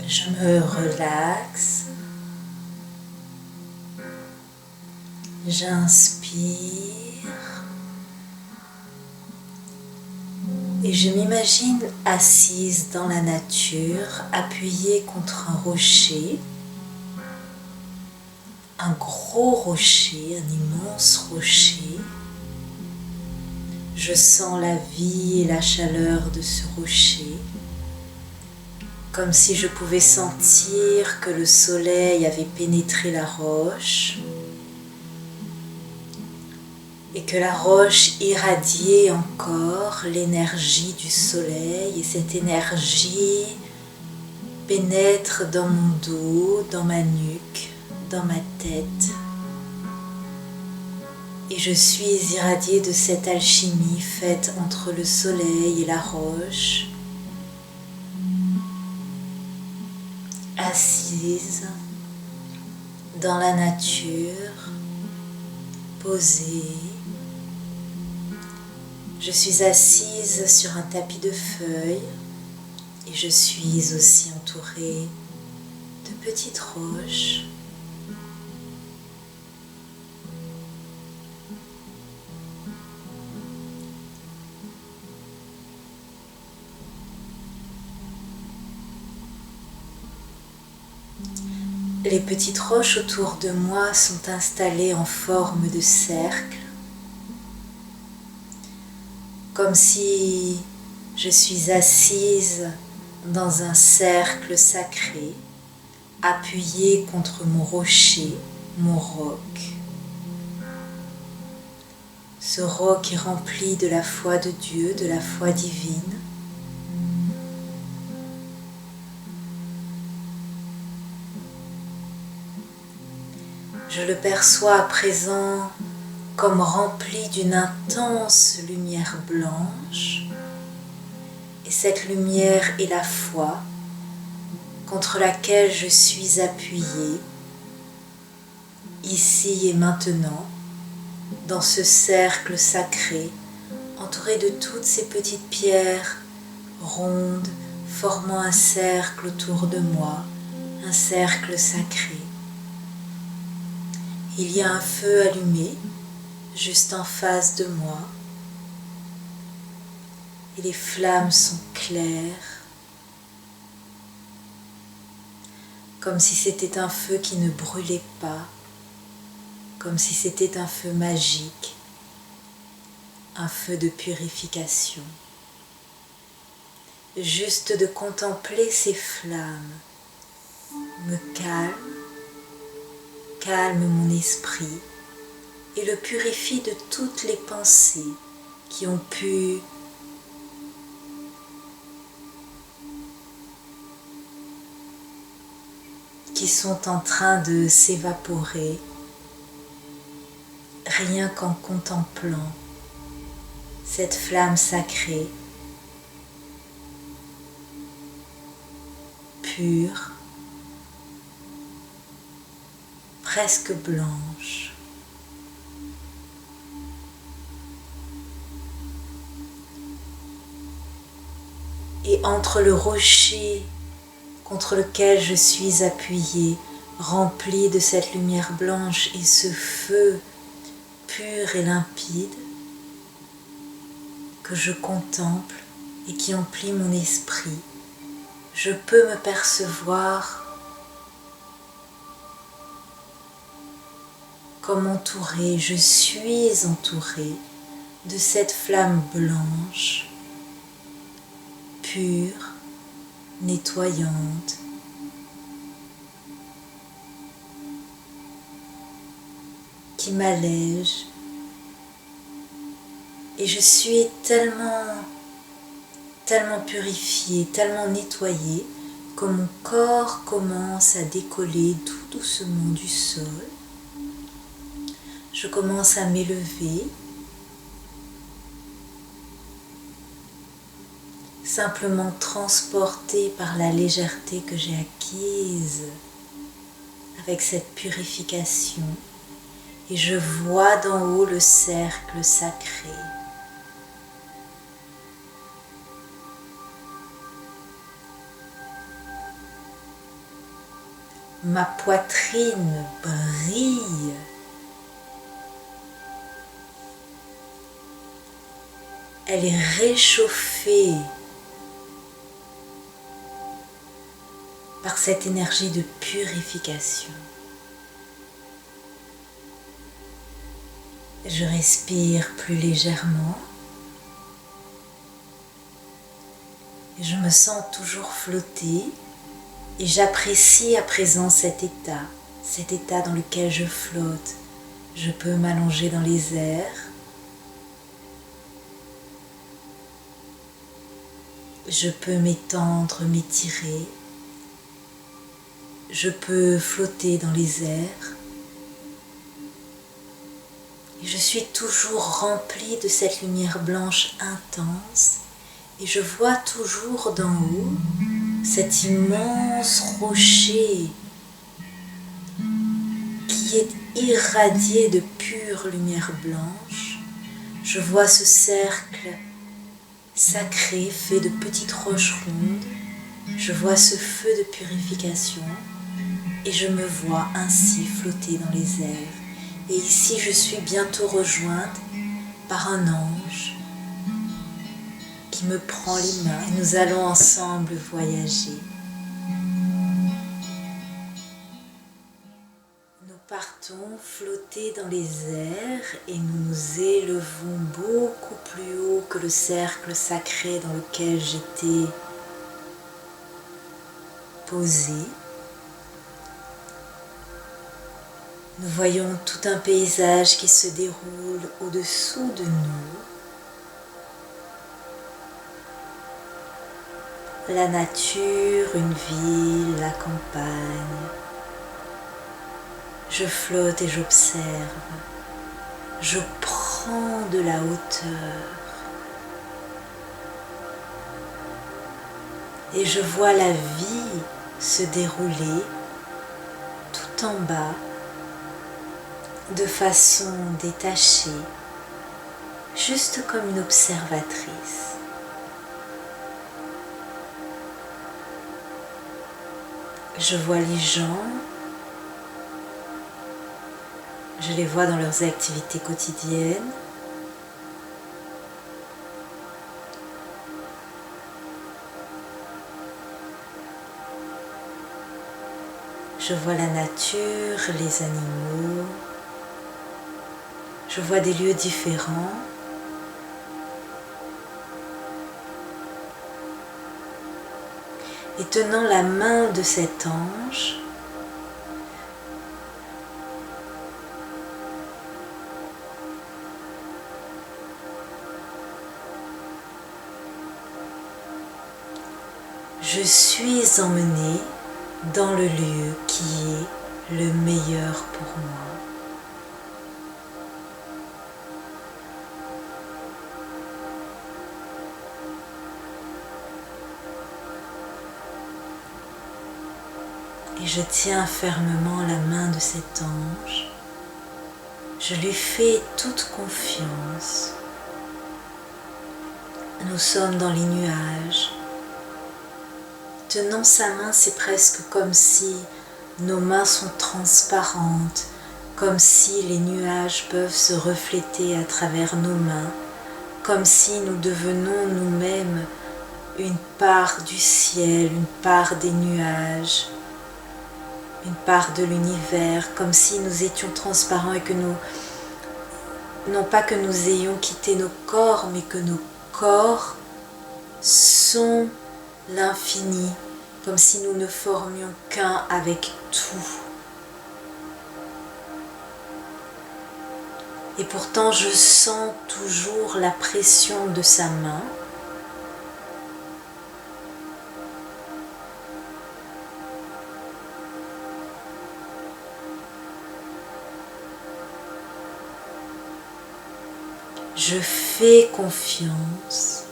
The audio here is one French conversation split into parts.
Je me relaxe, j'inspire et je m'imagine assise dans la nature, appuyée contre un rocher, un gros rocher, un immense rocher. Je sens la vie et la chaleur de ce rocher, comme si je pouvais sentir que le soleil avait pénétré la roche et que la roche irradiait encore l'énergie du soleil, et cette énergie pénètre dans mon dos, dans ma nuque, dans ma tête. Et je suis irradiée de cette alchimie faite entre le soleil et la roche, assise dans la nature, posée. Je suis assise sur un tapis de feuilles et je suis aussi entourée de petites roches. Les petites roches autour de moi sont installées en forme de cercle, comme si je suis assise dans un cercle sacré, appuyée contre mon rocher, mon roc. Ce roc est rempli de la foi de Dieu, de la foi divine. Je le perçois à présent comme rempli d'une intense lumière blanche, et cette lumière est la foi contre laquelle je suis appuyée, ici et maintenant, dans ce cercle sacré, entouré de toutes ces petites pierres rondes, formant un cercle autour de moi, un cercle sacré. Il y a un feu allumé juste en face de moi et les flammes sont claires, comme si c'était un feu qui ne brûlait pas, comme si c'était un feu magique, un feu de purification. Juste de contempler ces flammes me calme mon esprit et le purifie de toutes les pensées qui sont en train de s'évaporer, rien qu'en contemplant cette flamme sacrée, pure, presque blanche. Et entre le rocher contre lequel je suis appuyée, rempli de cette lumière blanche et ce feu pur et limpide que je contemple et qui emplit mon esprit, je peux me percevoir comme entourée, je suis entourée de cette flamme blanche, pure, nettoyante, qui m'allège, et je suis tellement purifiée, tellement nettoyée que mon corps commence à décoller tout doucement du sol. Je commence à m'élever, simplement transportée par la légèreté que j'ai acquise avec cette purification, et je vois d'en haut le cercle sacré. Ma poitrine brille. Elle est réchauffée par cette énergie de purification. Je respire plus légèrement et je me sens toujours flotter et j'apprécie à présent cet état dans lequel je flotte. Je peux m'allonger dans les airs, je peux m'étendre, m'étirer, je peux flotter dans les airs. Et je suis toujours remplie de cette lumière blanche intense et je vois toujours d'en haut cet immense rocher qui est irradié de pure lumière blanche. Je vois ce cercle sacré fait de petites roches rondes. Je vois ce feu de purification et je me vois ainsi flotter dans les airs. Et ici, je suis bientôt rejointe par un ange qui me prend les mains et nous allons ensemble voyager. Nous partons flotter dans les airs et nous nous élevons beaucoup plus haut que le cercle sacré dans lequel j'étais posée. Nous voyons tout un paysage qui se déroule au-dessous de nous. La nature, une ville, la campagne. Je flotte et j'observe. Je prends de la hauteur. Et je vois la vie se dérouler tout en bas, de façon détachée, juste comme une observatrice. Je vois les gens, je les vois dans leurs activités quotidiennes. Je vois la nature, les animaux. Je vois des lieux différents. Et tenant la main de cet ange, je suis emmenée dans le lieu qui est le meilleur pour moi. Et je tiens fermement la main de cet ange. Je lui fais toute confiance. Nous sommes dans les nuages. Tenant sa main, c'est presque comme si nos mains sont transparentes, comme si les nuages peuvent se refléter à travers nos mains, comme si nous devenons nous-mêmes une part du ciel, une part des nuages, une part de l'univers, comme si nous étions transparents et que nous, non pas que nous ayons quitté nos corps, mais que nos corps sont l'infini, comme si nous ne formions qu'un avec tout. Et pourtant, je sens toujours la pression de sa main. Je fais confiance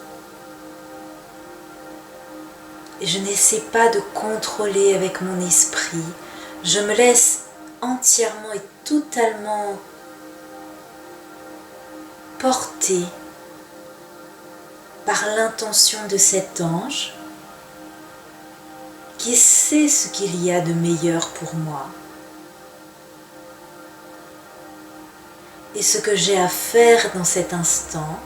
et je n'essaie pas de contrôler avec mon esprit. Je me laisse entièrement et totalement porter par l'intention de cet ange qui sait ce qu'il y a de meilleur pour moi. Et ce que j'ai à faire dans cet instant,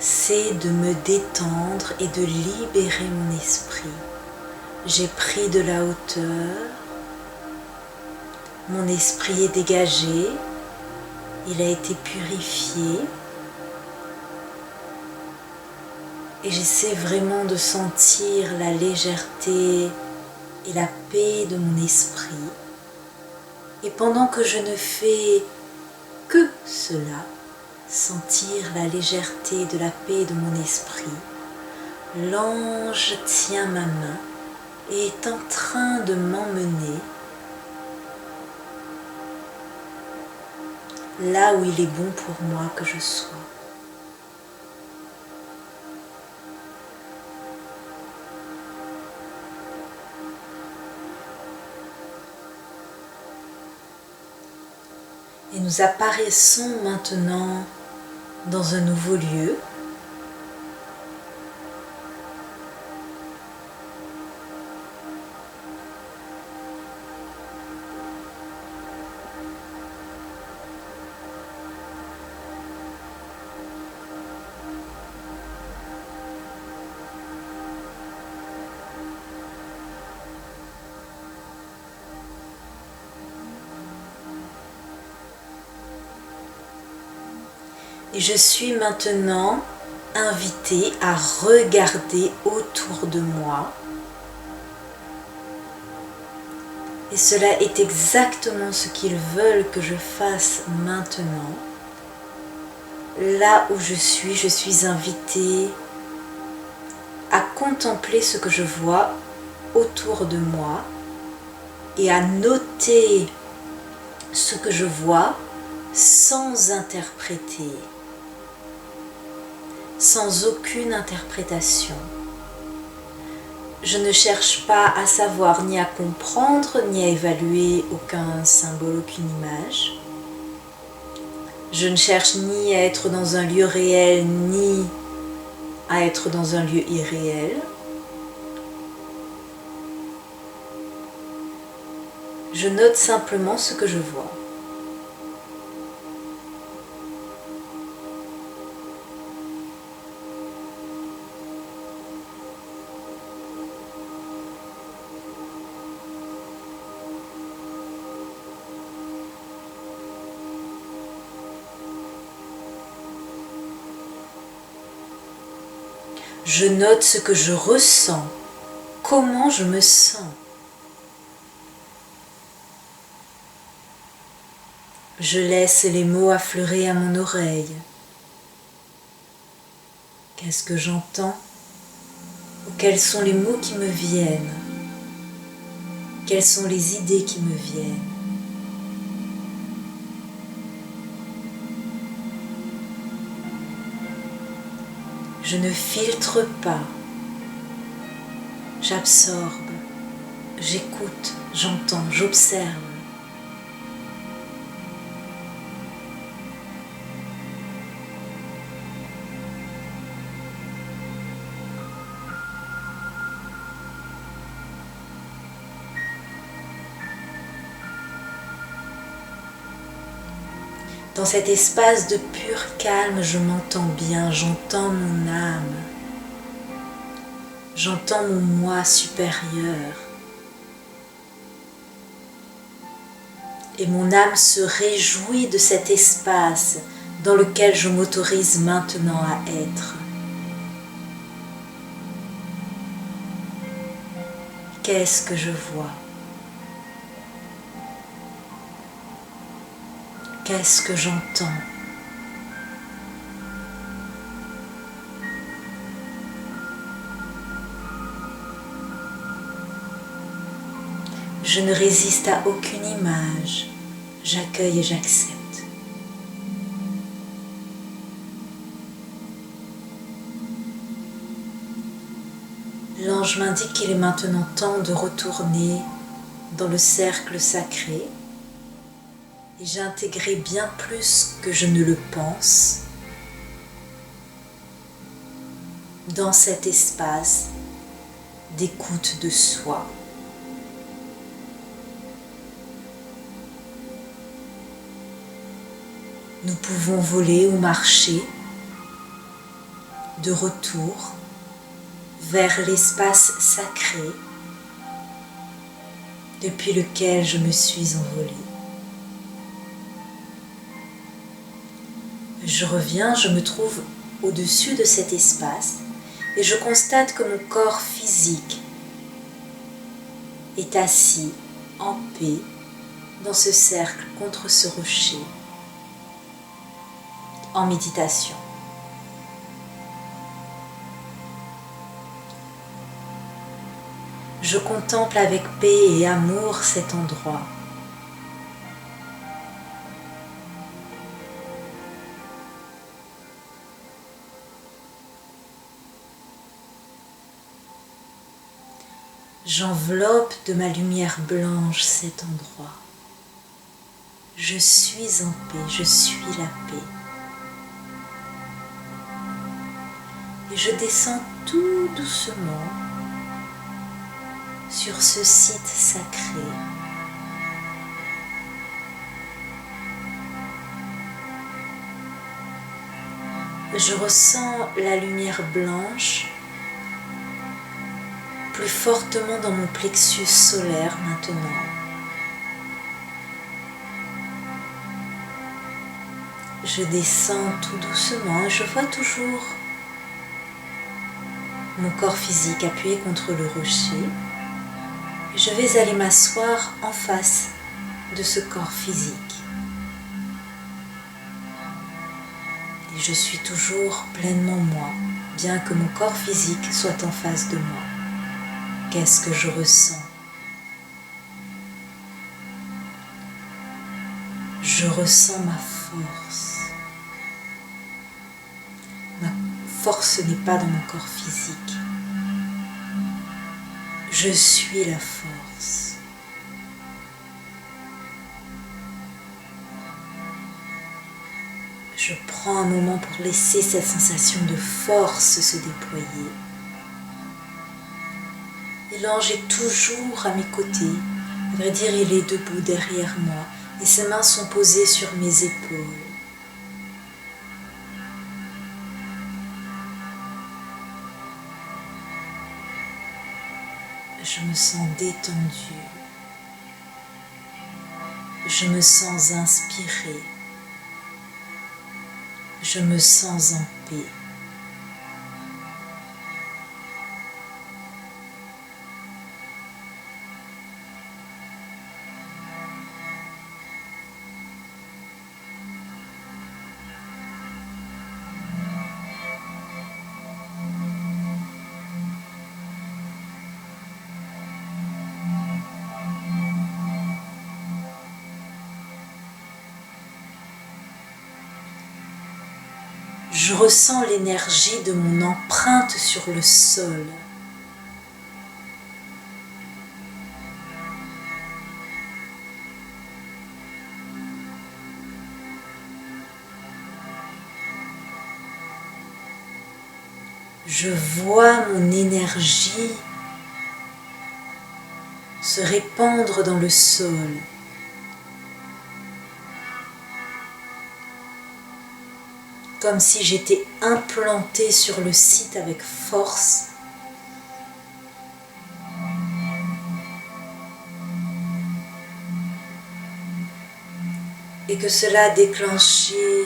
c'est de me détendre et de libérer mon esprit. J'ai pris de la hauteur, mon esprit est dégagé, il a été purifié et j'essaie vraiment de sentir la légèreté et la paix de mon esprit. Et pendant que je ne fais que cela, sentir la légèreté de la paix de mon esprit, l'ange tient ma main et est en train de m'emmener là où il est bon pour moi que je sois. Et nous apparaissons maintenant dans un nouveau lieu. Et je suis maintenant invitée à regarder autour de moi. Et cela est exactement ce qu'ils veulent que je fasse maintenant. Là où je suis invitée à contempler ce que je vois autour de moi et à noter ce que je vois sans interpréter, sans aucune interprétation. Je ne cherche pas à savoir ni à comprendre ni à évaluer aucun symbole, aucune image. Je ne cherche ni à être dans un lieu réel ni à être dans un lieu irréel. Je note simplement ce que je vois. Je note ce que je ressens, comment je me sens. Je laisse les mots affleurer à mon oreille. Qu'est-ce que j'entends? Ou quels sont les mots qui me viennent? Quelles sont les idées qui me viennent? Je ne filtre pas, j'absorbe, j'écoute, j'entends, j'observe. Dans cet espace de pur calme, je m'entends bien, j'entends mon âme, j'entends mon moi supérieur. Et mon âme se réjouit de cet espace dans lequel je m'autorise maintenant à être. Qu'est-ce que je vois? Qu'est-ce que j'entends? Je ne résiste à aucune image, j'accueille et j'accepte. L'ange m'indique qu'il est maintenant temps de retourner dans le cercle sacré. Et j'ai intégré bien plus que je ne le pense dans cet espace d'écoute de soi. Nous pouvons voler ou marcher de retour vers l'espace sacré depuis lequel je me suis envolée. Je reviens, je me trouve au-dessus de cet espace et je constate que mon corps physique est assis en paix dans ce cercle contre ce rocher, en méditation. Je contemple avec paix et amour cet endroit. J'enveloppe de ma lumière blanche cet endroit. Je suis en paix, je suis la paix. Et je descends tout doucement sur ce site sacré. Je ressens la lumière blanche plus fortement dans mon plexus solaire maintenant. Je descends tout doucement et je vois toujours mon corps physique appuyé contre le rocher. Et je vais aller m'asseoir en face de ce corps physique. Et je suis toujours pleinement moi, bien que mon corps physique soit en face de moi. Qu'est-ce que je ressens? Je ressens ma force. Ma force n'est pas dans mon corps physique. Je suis la force. Je prends un moment pour laisser cette sensation de force se déployer. Et l'ange est toujours à mes côtés. À vrai dire, il est debout derrière moi et ses mains sont posées sur mes épaules. Je me sens détendue. Je me sens inspirée. Je me sens en paix. Je ressens l'énergie de mon empreinte sur le sol. Je vois mon énergie se répandre dans le sol. Comme si j'étais implantée sur le site avec force. Et que cela a déclenché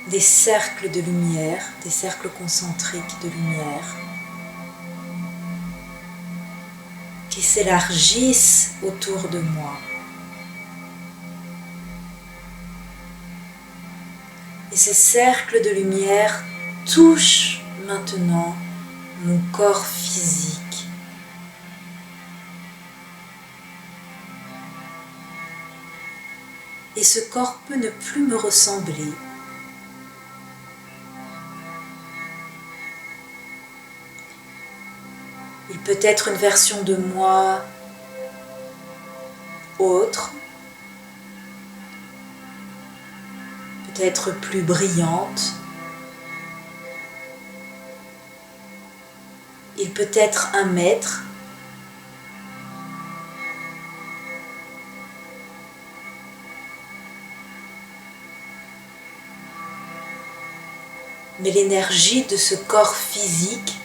des cercles de lumière, des cercles concentriques de lumière qui s'élargissent autour de moi. Et ces cercles de lumière touchent maintenant mon corps physique. Et ce corps peut ne plus me ressembler. Il peut être une version de moi autre, peut-être plus brillante. Il peut être un maître. mais l'énergie de ce corps physique,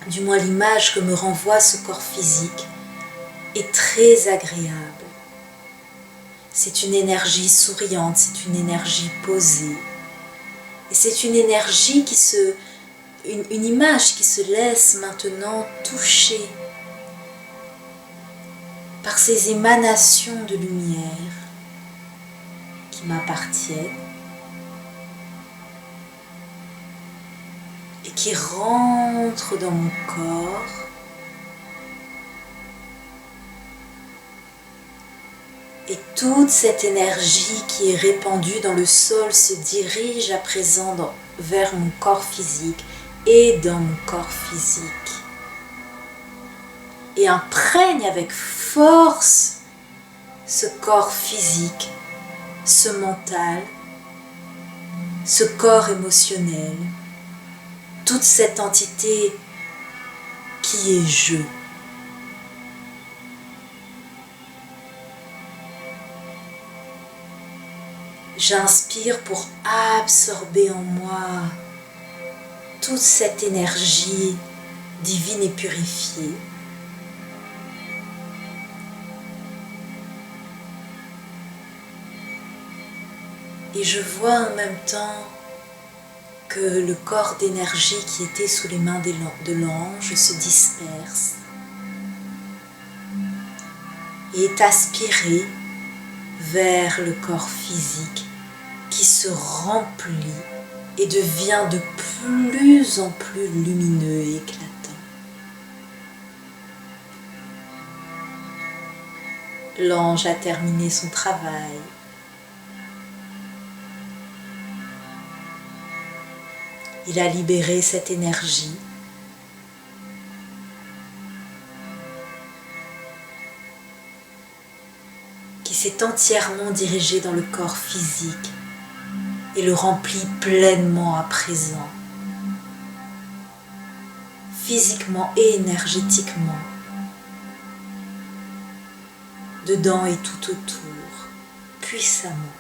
du moins l'image que me renvoie ce corps physique, est très agréable. C'est une énergie souriante, c'est une énergie posée. Et c'est une énergie une image qui se laisse maintenant toucher par ces émanations de lumière qui m'appartiennent et qui rentrent dans mon corps et toute cette énergie qui est répandue dans le sol se dirige à présent vers mon corps physique et dans mon corps physique et imprègne avec force ce corps physique, ce mental, ce corps émotionnel, toute cette entité qui est je. J'inspire pour absorber en moi toute cette énergie divine et purifiée. Et je vois en même temps que le corps d'énergie qui était sous les mains de l'ange se disperse et est aspiré vers le corps physique qui se remplit et devient de plus en plus lumineux et éclatant. L'ange a terminé son travail. Il a libéré cette énergie qui s'est entièrement dirigée dans le corps physique et le remplit pleinement à présent, physiquement et énergétiquement, dedans et tout autour, puissamment.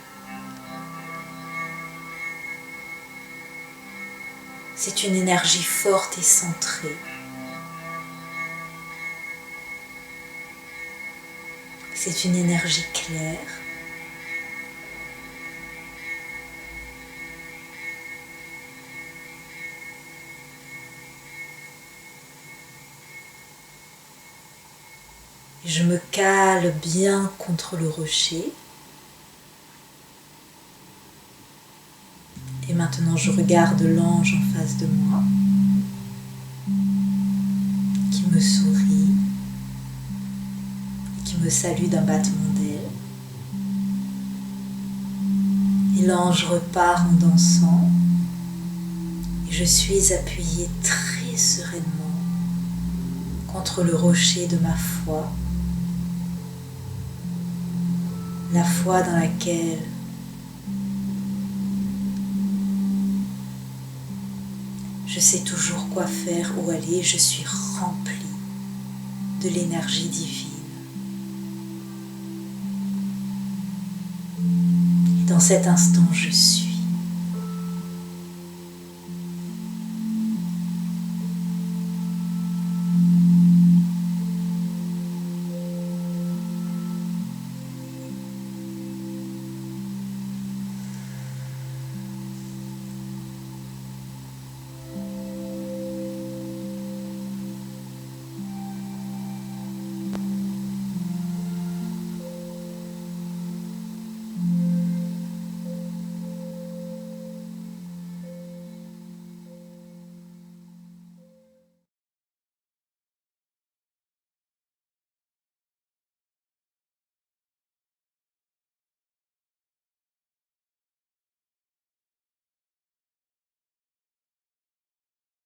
C'est une énergie forte et centrée. C'est une énergie claire. Je me cale bien contre le rocher. Et maintenant, je regarde l'ange en face de moi, qui me sourit, et qui me salue d'un battement d'ailes. Et l'ange repart en dansant, et je suis appuyée très sereinement contre le rocher de ma foi, la foi dans laquelle je sais toujours quoi faire, où aller, je suis remplie de l'énergie divine. Et dans cet instant, je suis.